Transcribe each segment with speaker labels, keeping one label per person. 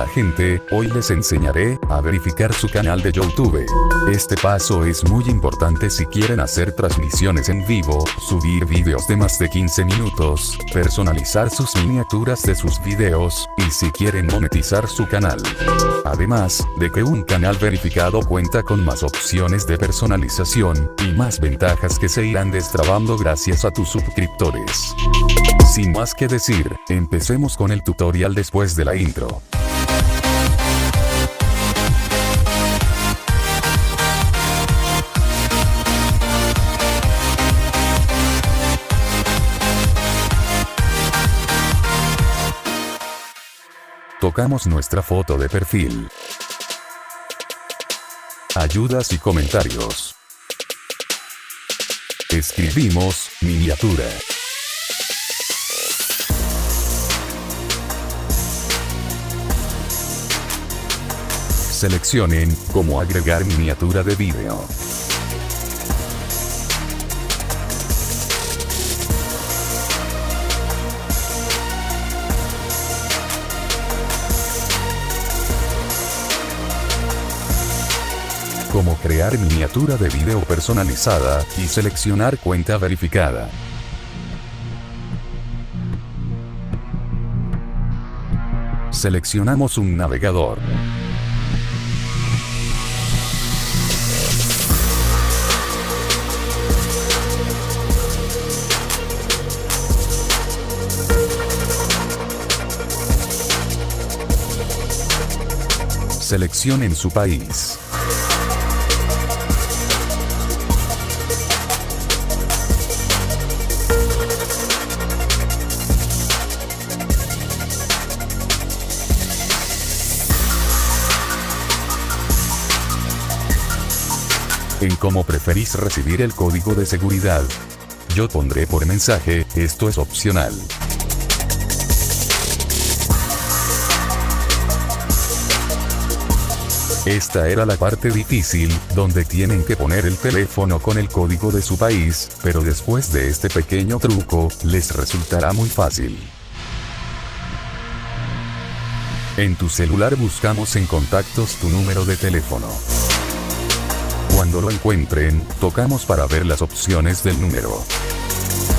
Speaker 1: Hola gente, hoy les enseñaré a verificar su canal de YouTube. Este paso es muy importante si quieren hacer transmisiones en vivo, subir videos de más de 15 minutos, personalizar sus miniaturas de sus videos, y si quieren monetizar su canal. Además, de que un canal verificado cuenta con más opciones de personalización, y más ventajas que se irán destrabando gracias a tus suscriptores. Sin más que decir, empecemos con el tutorial después de la intro. Tocamos nuestra foto de perfil. Ayudas y comentarios. Escribimos, miniatura. Seleccionen, cómo agregar miniatura de video. Cómo crear miniatura de video personalizada, y seleccionar cuenta verificada. Seleccionamos un navegador. Seleccionen su país. En cómo preferís recibir el código de seguridad. Yo pondré por mensaje, esto es opcional. Esta era la parte difícil, donde tienen que poner el teléfono con el código de su país, pero después de este pequeño truco, les resultará muy fácil. En tu celular buscamos en contactos tu número de teléfono. Cuando lo encuentren, tocamos para ver las opciones del número.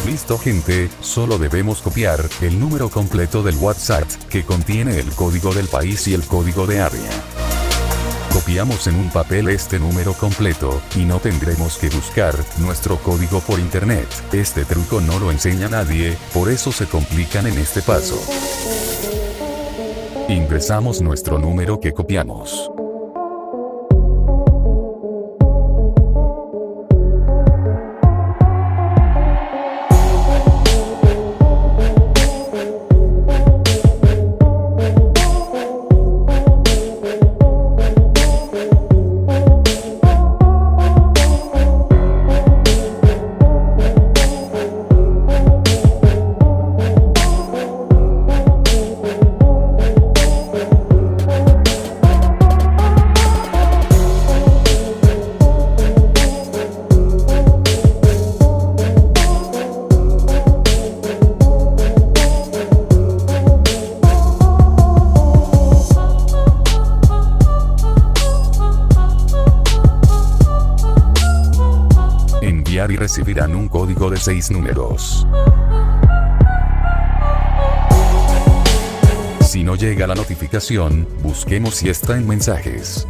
Speaker 1: Listo gente, solo debemos copiar el número completo del WhatsApp, que contiene el código del país y el código de área. Copiamos en un papel este número completo, y no tendremos que buscar nuestro código por internet. Este truco no lo enseña nadie, por eso se complican en este paso. Ingresamos nuestro número que copiamos. Y recibirán un código de 6 números. Si no llega la notificación, busquemos si está en mensajes.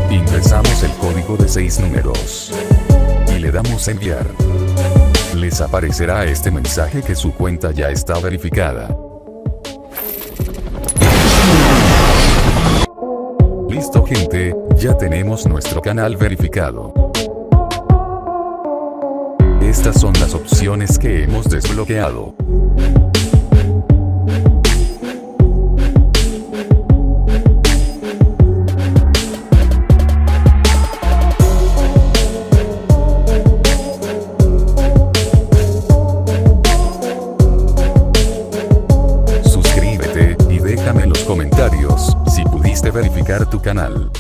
Speaker 1: Ingresamos el código de 6 números. Y le damos a enviar. Les aparecerá este mensaje que su cuenta ya está verificada. Listo gente, ya tenemos nuestro canal verificado. Estas son las opciones que hemos desbloqueado. Déjame en los comentarios si pudiste verificar tu canal.